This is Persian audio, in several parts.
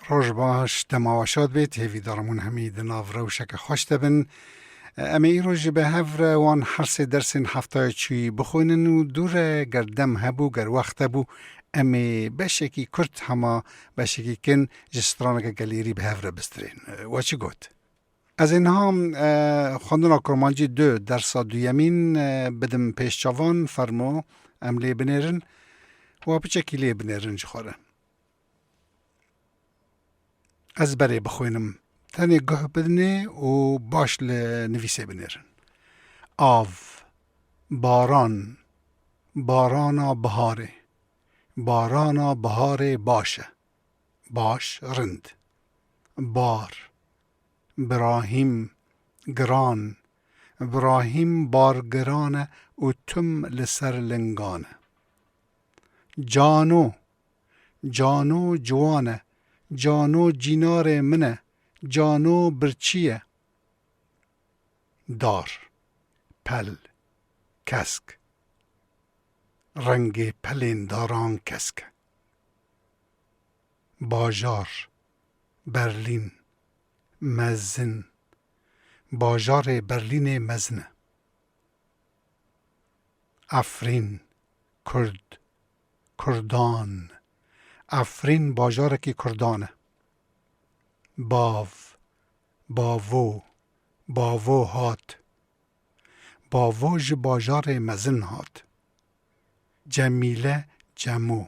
روش باش دماوشات بیت هیوی دارمون همید ناو روشک خوش دبن اما ای روش به هفر وان حرس درسین هفتای چی بخوینن و دور گردم هبو گر وقت هبو اما بشکی کرد هما بشکی کن جسترانک گلیری به هفر بسترین و چی گوت؟ از این هم خواندن کرمانجی 2 درس دویمین بدم پیشچوان فرمو املی بنیرن و بچکی لی بنیرن جخوره از برای بخوینم تنی گه بدنه و باش لنویسه بنیرن آو باران بارانا بهاره بارانا بهاره باشه باش رند بار براهیم گران براهیم بارگرانه و تم لسر لنگانه جانو جانو جوانه جانو جینار منه جانو برچیه دار پل کسک رنگ پلین داران کسک باجار برلین مزن باجار برلین مزنه افرین کرد کردان افرین باجار کی کردانه باو باوو باوو هات باووج باجار مزن هات جمیله جمو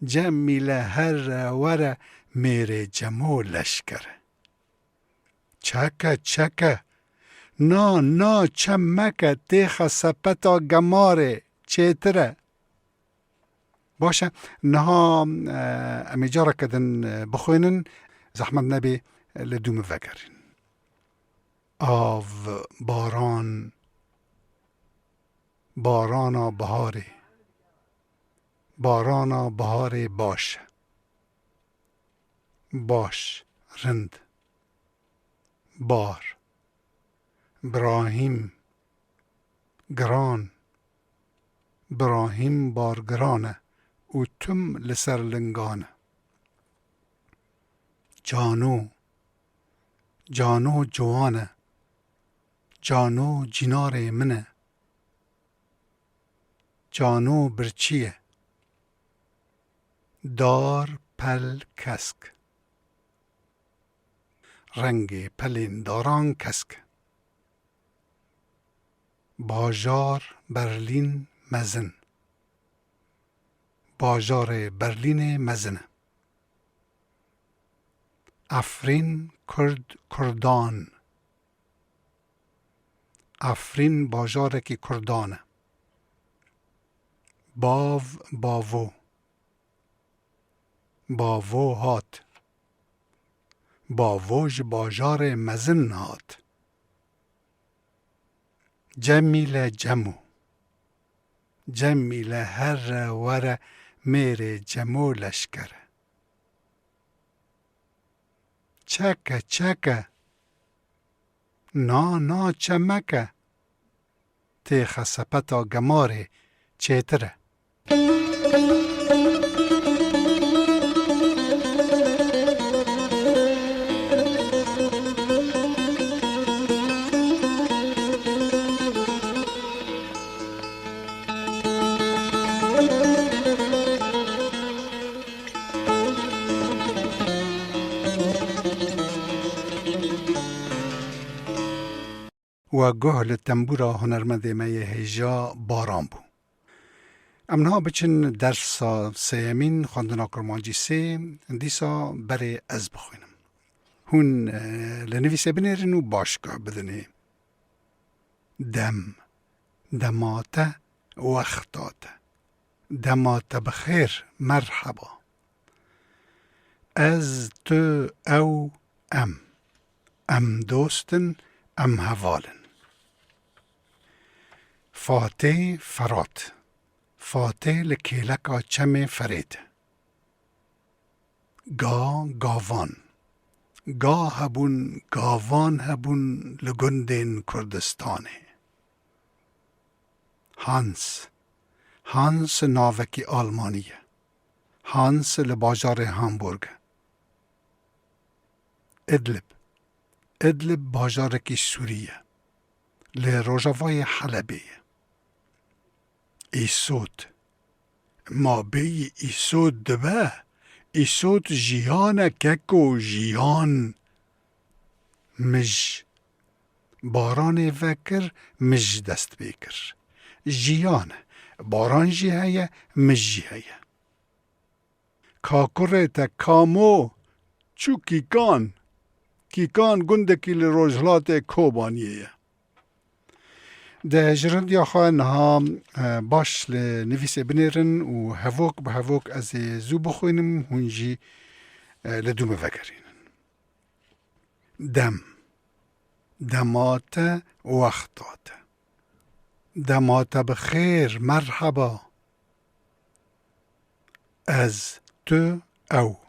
جمیله هر ور میره جمو لشکره چکه چکه نا نا چمکه تیخ سپتا گماره چیتره باشه نها امیجاره کدن بخوینن زحمت نبی لدوم وگرین آو باران بارانا بهاره بارانا بهاره باشه باش رند بار براهیم گران براهیم بارگرانه و تم لسر لنگانه جانو جانو جوانه جانو جینار منه جانو برچیه دار پل کسک رنگ پلین داران کسک باجار برلین مزن باجار برلین مزنه افرین کرد کردان افرین باجار کی کردانه باو باوو باوو هات باووج باجار مزن هات جمیل جمو جمیل هر ور میره جمو لشکره چکه چکه نا نا چمکه تیخ سپتا گماره چیتره و گوه لتنبورا هنرمند میه هیجا باران بو امنها بچن درس سیمین خواندنا کرمانجی 3 دیسا بری از بخوینم هون لنویسه بنیرن و باشگاه بدنه دم دماته وقتاته دماته بخیر مرحبا از تو او ام دوستن ام هوالن فاتح فرات فاتح لکیلکا چم فرید گاوان گا هبون گاوان هبون لگندین کردستانه هانس ناوکی آلمانیه هانس لباجار هامبورگ ادلب باجارکی سوریه لروجاوای حلبه ایسود ما بی ایسود دبه ایسود جیان ککو جیان مج باران وکر مج دست بکر جیان باران جی هیا مج جی هیا کاکره تا کامو چو کیکان گندکی لروجلات کوبانیه ده جرندیا خواه نها باش لنویسه بنیرن و هفوک به هفوک از زو بخوینم هونجی لدوم وگرین دمات وقتات دمات بخیر مرحبا از تو او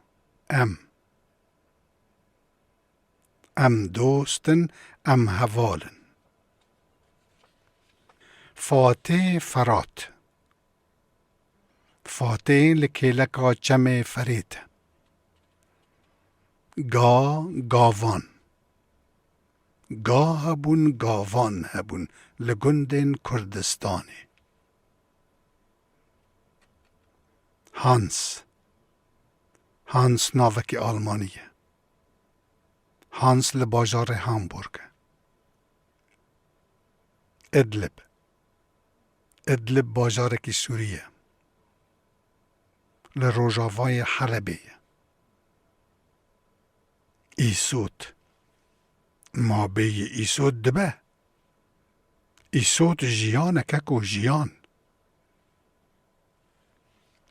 ام دوستن ام هوالن فاتح فرات فاتح لکیلکا چم فرید گاوان هبون گاوان هبون لگندن کردستانی هانس ناوکی آلمانیه هانس لباجار هامبورگ ادلب باجارکی سوریه لروجاوای حلبه ایسود ما بی ایسود دبه ایسود جیان ککو جیان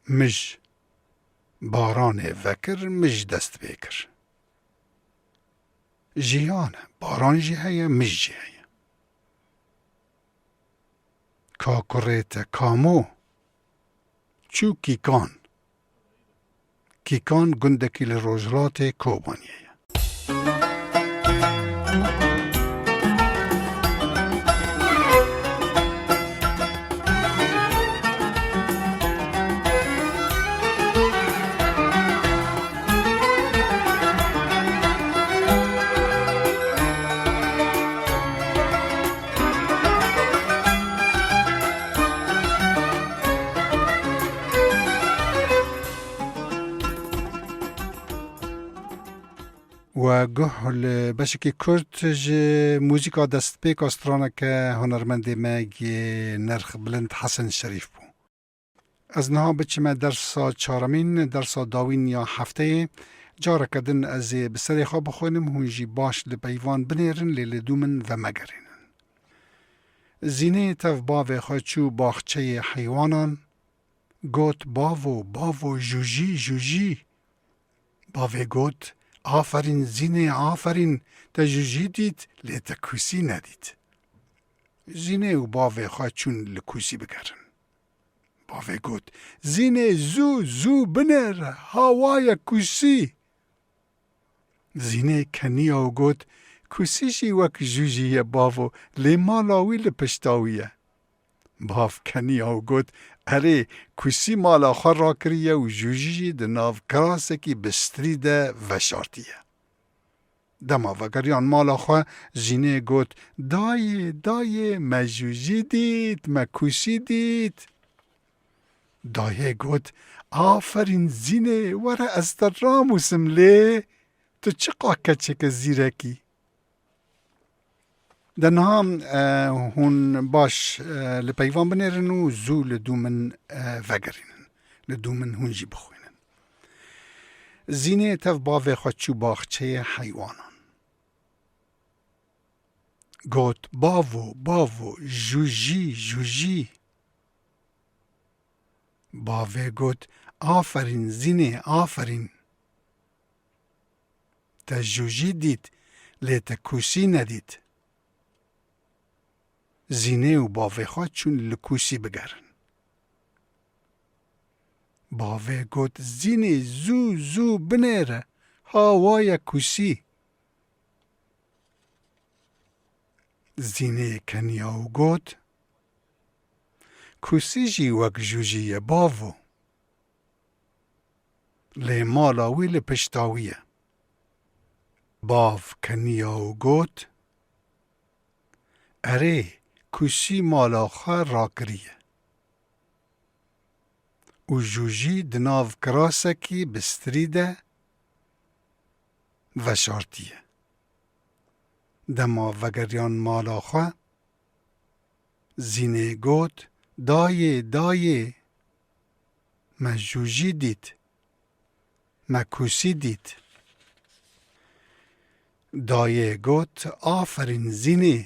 مج باران وکر مج دست بکر جیان باران جی هیا مج جی هیا کاکوریت کامو چو کیکان گندکی لروجلات کوبانیه و گوه بشکی کرد جه موزیکا دست پیک استرانه که هنرمنده مگی نرخ بلند حسن شریف بو. از نها بچمه درسا چارمین درسا داوین یا هفته جاره کدن از بسری خواب بخوینم هونجی باش لبیوان بنیرن لیلدومن و مگرینن. زینه تف باوه خوچو باخچه حیوانان گوت باوو جوجی باوه گوت آفرین زینه آفرین تا جوجی دید لیتا کوسی ندید. زینه و باوه خواه چون لکوسی بگرن. باوه گود زینه زو بنر هوای کوسی. زینه کنیا و گود کوسی جی وک جوجیه باوه لیمالاوی لپشتاویه. باو کنیا و گود اره کوسی مالا خواه را کریه و جوجی ده ناو کراسه کی بستری ده وشارتیه. دما وگریان مالا خواه زینه گوت دایه ما جوجی دید ما کوسی دید. دایه گوت آفرین زینه وره از در راموسم لی تو چه قاکچه که زیرکی؟ دنها هون باش لپیوان بنیرن و زو لدومن وگرینن لدومن هونجی بخوینن زینه تف باوه خوچو باخچه حیوانان گوت باوو جوجی باوه گوت آفرین زینه آفرین تا جوجی دید لیتا کوسی ندید زینه و باوه خواه چون لکوسی بگرن. باوه گوت زینه زو بنیره هوای کوسی. زینه کنیا و گوت کوسی جی وک جوجیه باوو لی مالاوی لپشتاویه. باو کنیا و گوت اره کسی مالاخه را کریه و جوجی دناو کراسکی بستریده و شارتیه دما وگریان مالاخه زینه گوت دایه ما جوجی دید ما کسی دید دایه گوت آفرین زینه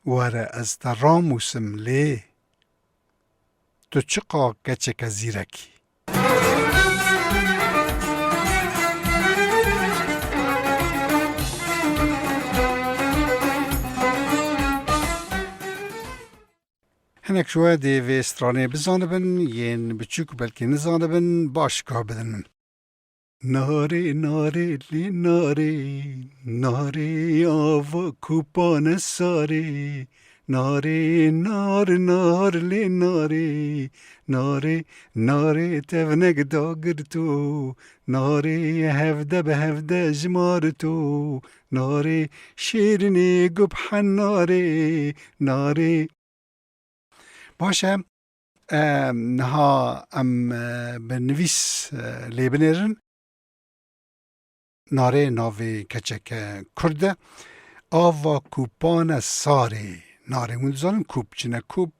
وره از تراموسم لی تو چقا کچک زیرکی هنک شوه دیوی استرانه بزانبن ین بچوک بلکه نزانبن باش که بدن ناره ناره لی ناره آوا کوپان ساره ناره نار لی ناره تونک داگر تو ناره هفده به هفده جمار تو ناره شیرنی گبحن ناره باشه نها بنویس لیبنرن ناره ناوی کچک کرده آوا کوپان ساره ناره مونزانم کوب چنه کوب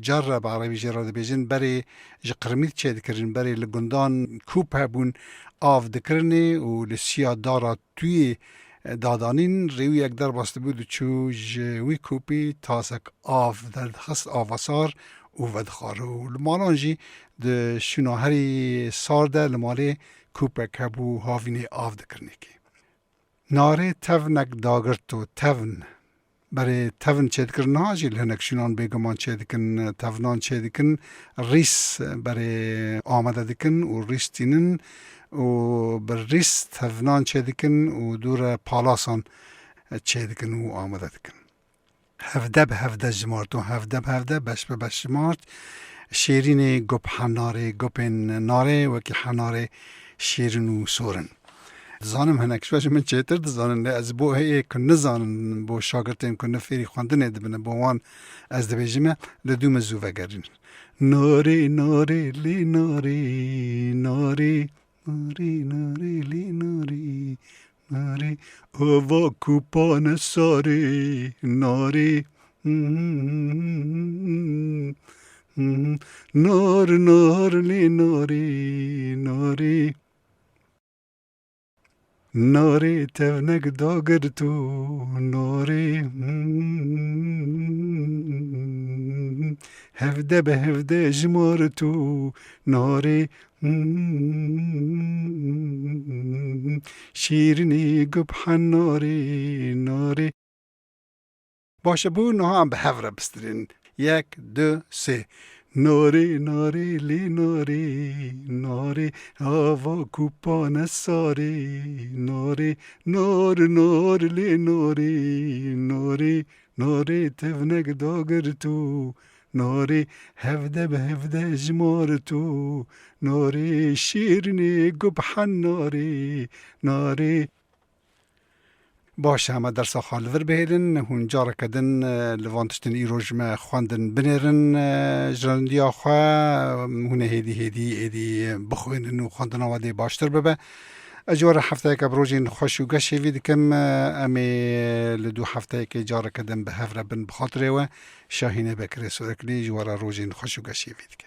جرب عربی جراده بیجن بری قرمید چه دکرن بری لگندان کوب هبون آف دکرنه و لسیا دارا توی دادانین ریوی یک در باسته بود چو جوی کوپی تاسک آف در خست آفاسار و ودخاره و لمالانجی ده شناهری سار ده لماله کوپه کبو هاوینه آف دکرنه که ناره تونک داگرتو تون برای تون چه دکرن هاجی لهنک شنان بیگمان چه دکن تونان چه دکن ریس برای آمده دکن و ریس تینن و بر ریس تونان چه دکن و دور پالاسان چه دکن و آمده دکن هفده به هفده جمارتو هفده به هفده بش به بش جمارت شیرین گپ حناره گپن ناره وکی حناره شیرین و سورن زانم هنک شوش من چهتر دزانن از بو هی کن نزانن بو شاگرتیم کن نفیری خواندن دبنه بو وان از دبیجمه لدو مزو وگرین ناره لی ناره لی ناره آوا کوپان ساره ناره نار لی ناره ناره تونک داگر تو ناره هفده به هفده جمار تو ناره شیرنی گبحن ناره باشه بو نها هم به هفره بسترین 1 2 3 ناره لی ناره آوا کوپان ساره ناره نار لی ناره تونک داگر تو ناره هفده به هفده جمار تو ناره شیرنی گبحن ناره باشه همه درس خالور بهیدن هون جارا کدن لوانتشتن ای روژمه خواندن بنیرن جراندی آخوا هونه هیدی بخوینن و خواندن آواده باشتر ببه اجوار هفته که بروجین خوش و گشی وید کم امی لدو هفته که جارا کدن به هفره بن بخاطره و شاهینه بکره سورکلی جوار روجین خوش و گشی وید که